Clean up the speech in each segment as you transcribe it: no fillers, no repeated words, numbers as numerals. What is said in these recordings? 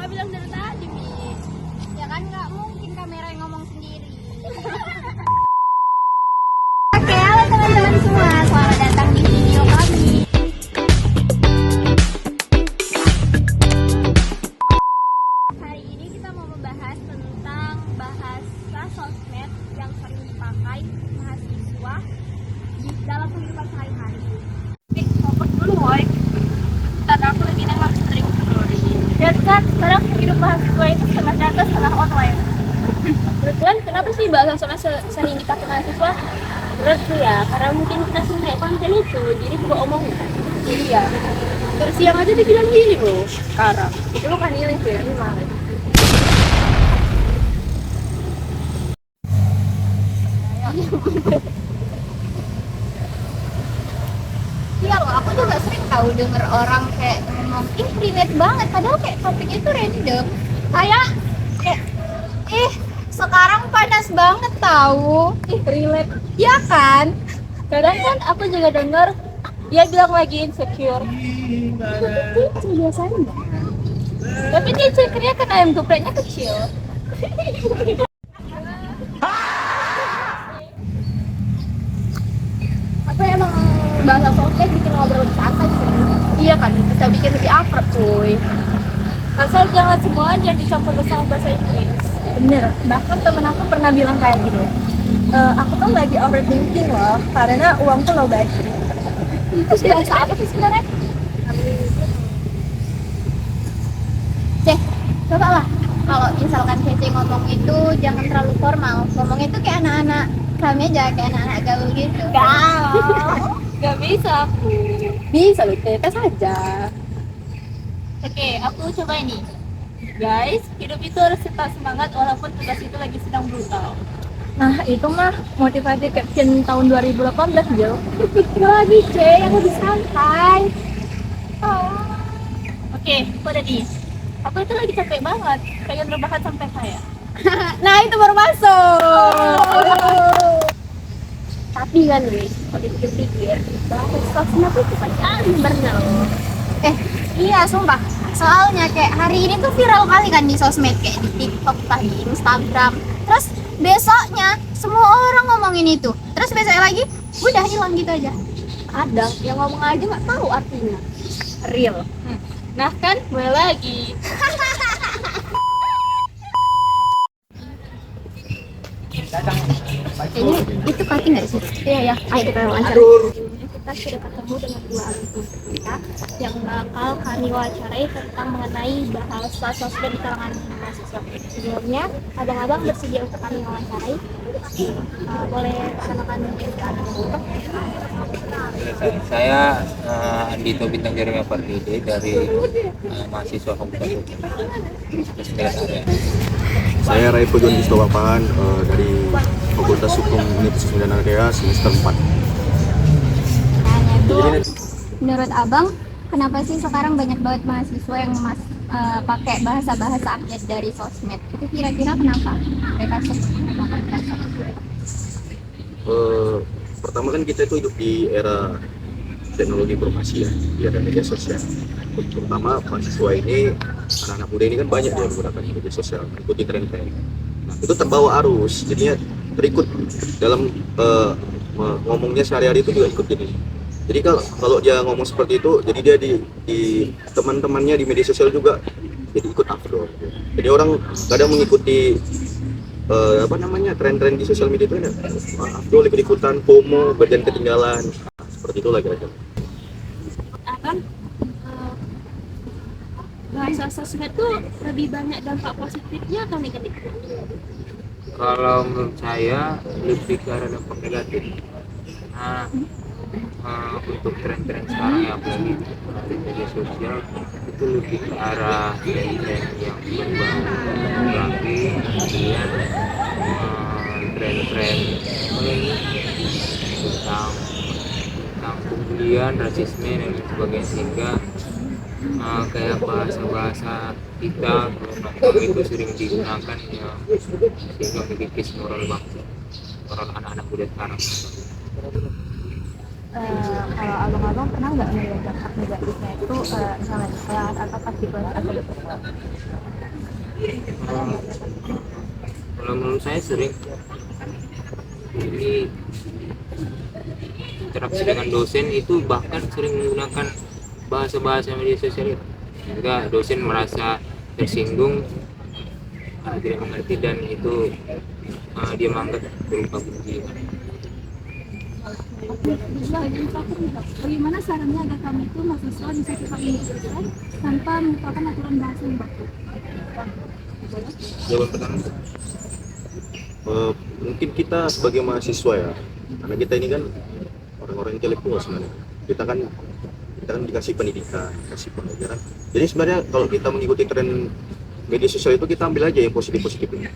Kakak bilang dari tadi, Mi. Ya kan nggak mungkin kamera yang ngomong sendiri. Oke, halo teman-teman semua, selamat datang di video kami. Hari ini kita mau membahas tentang bahasa sosmed yang sering dipakai mahasiswa di dalam kehidupan sehari-hari. Fokus dulu, woy. Ntar aku lagi nengok string. Dan kan sekarang hidup mahasiswa itu setengah nyata, setengah online. Menurut kalian kenapa sih bahasa sosmed sering dipakai mahasiswa? Menurutku ya, karena mungkin kita suka konten itu, jadi buka omongan. Iya. Terus siang aja dibilang gini loh. Sekarang itu bukan healing sih, memang. Iya loh, aku juga sering tahu denger orang kayak ngomong, ih relate banget, padahal kayak topiknya itu random. Kayak, sekarang panas banget tahu. Ih, relate. Ya kan? Kadang kan aku juga denger dia bilang lagi insecure. Itu biasanya. Tapi dia insecure-nya kan ayam gepreknya kecil. Apa emang bahasa sosmed bikin ngobrol lebih santai sih? Iya kan, bisa bikin lebih akrab cuy. Asal jangan semuanya dicampur sama bahasa Inggris. Bener. Bahkan temen aku pernah bilang kayak gini, aku tuh lagi overthinking loh, karena uangku low budget. Itu bahasa apa sih sebenarnya? Cek, coba lah. Kalau misalkan Cece ngomong itu jangan terlalu formal. Ngomong itu kayak anak-anak kami aja, kayak anak-anak gaul gitu. Gak bisa aku. Bisa loh, tes aja. Oke, aku coba ini. Guys, hidup itu harus tetap semangat walaupun tugas itu lagi sedang brutal. Nah, itu mah motivasi caption tahun 2018, Jo. Gak lagi, C, yang lebih santai. Oke, aku ada nih. Aku itu lagi capek banget, pengen rebahan sampai kaya. Nah, itu baru masuk. Tapi kan, guys, kalau dipikir-pikir, bahasa sosmed itu cepat bener loh. Iya, sumpah. Soalnya kayak hari ini tuh viral kali kan di sosmed, kayak di TikTok, di Instagram. Terus besoknya semua orang ngomongin itu. Terus besoknya lagi udah hilang gitu aja. Kadang yang ngomong aja nggak tahu artinya. Real. Nah kan, mulai lagi. Kayaknya itu kaki nggak sih? Iya ya, Ayo kita wawancara. kita sudah ketemu dengan dua alumni kita yang bakal kami wawancarai tentang mengenai bahasa sosmed di kalangan mahasiswa. Sebelumnya, abang-abang bersedia untuk kami wawancarai. Boleh perkenalkan diri kami dulu. Saya Andito Bintang Jeremia Fardide dari mahasiswa Fakultas Hukum Sembilan Area. Saya Raipo John Istowapan dari Fakultas Hukum Universitas Medan Area semester 4. Menurut abang, kenapa sih sekarang banyak banget mahasiswa yang pakai bahasa-bahasa update dari sosmed? Itu kira-kira kenapa mereka suka menggunakan bahasa? Pertama kan kita itu hidup di era teknologi informasi ya, di era media sosial. Terutama mahasiswa ini, anak-anak muda ini kan banyak yang menggunakan media sosial, mengikuti tren-tren. Nah, itu terbawa arus, jadinya terikut dalam ngomongnya sehari-hari itu juga ikut jadi. Jadi kalau dia ngomong seperti itu, jadi dia di teman-temannya di media sosial juga jadi ikut afdol. Jadi orang kadang mengikuti tren-tren di sosial media itu ada afdol, ikut-ikutan, FOMO, bagian ketinggalan. Nah, seperti itulah kira-kira. Akan bahasa sosmed tuh lebih banyak dampak positifnya atau negatifnya? Kalau menurut saya lebih ke arah dampak negatif. Nah, untuk tren-tren sekarang ya apalagi di media sosial itu lebih ke arah tren-tren yang berbau pornografi, kemudian tren-tren tentang pembulian, rasisme dan lain sebagainya, sehingga kayak bahasa-bahasa kita kalau itu sering digunakan ya, sehingga mengikis moral bangsa, moral anak-anak muda sekarang. Kalau abang-abang pernah nggak melihat dampak negatifnya itu misalnya di kelas atau pas di kelas atau di sekolah? Kalau menurut saya sering, jadi interaksi dengan dosen itu bahkan sering menggunakan bahasa-bahasa media sosial itu, sehingga dosen merasa tersinggung, tidak mengerti, dan itu dia menganggap berupa benci. Bagaimana sarannya agar kami itu mahasiswa bisa tetap belajar tanpa melupakan aturan bahasa yang baku? Jawaban pertama, mungkin kita sebagai mahasiswa ya, karena kita ini kan orang-orang intelektual sebenarnya. Kita kan dikasih pendidikan, dikasih pelajaran. Jadi sebenarnya kalau kita mengikuti tren media sosial itu kita ambil aja yang positif-positifnya.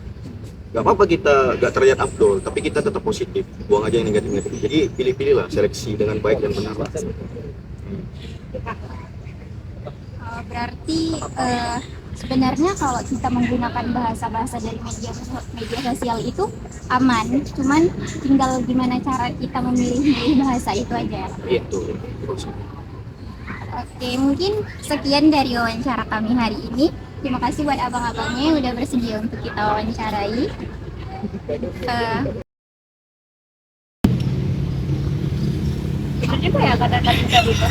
Gak apa-apa kita gak terlihat afdol, tapi kita tetap positif. Buang aja yang negatif-negatif. Jadi pilih-pilih lah, seleksi dengan baik dan benar. Berarti sebenarnya kalau kita menggunakan bahasa-bahasa dari media sosial itu aman, cuman tinggal gimana cara kita memilih bahasa itu aja. Itu. Oke, mungkin sekian dari wawancara kami hari ini. Terima kasih buat abang-abangnya yang udah bersedia untuk kita wawancarai. Itu juga ya kata-kata tadi tuh.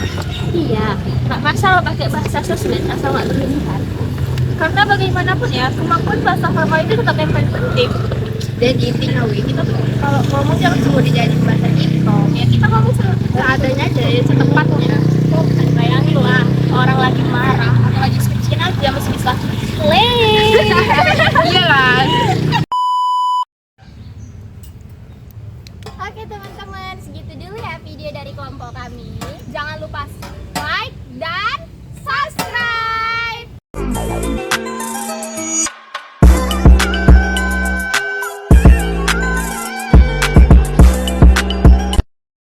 Iya, nggak masalah pakai bahasa sosmed asal nggak berlebihan. Karena bagaimanapun ya, kemampuan bahasa formal itu tetap yang paling penting. Dan intinya kita tuh kalau ngomong jangan cuma dijadiin bahasa TikTok. Ya kita ngomong seadanya aja, ya setempatnya. Bayangin lah, orang lagi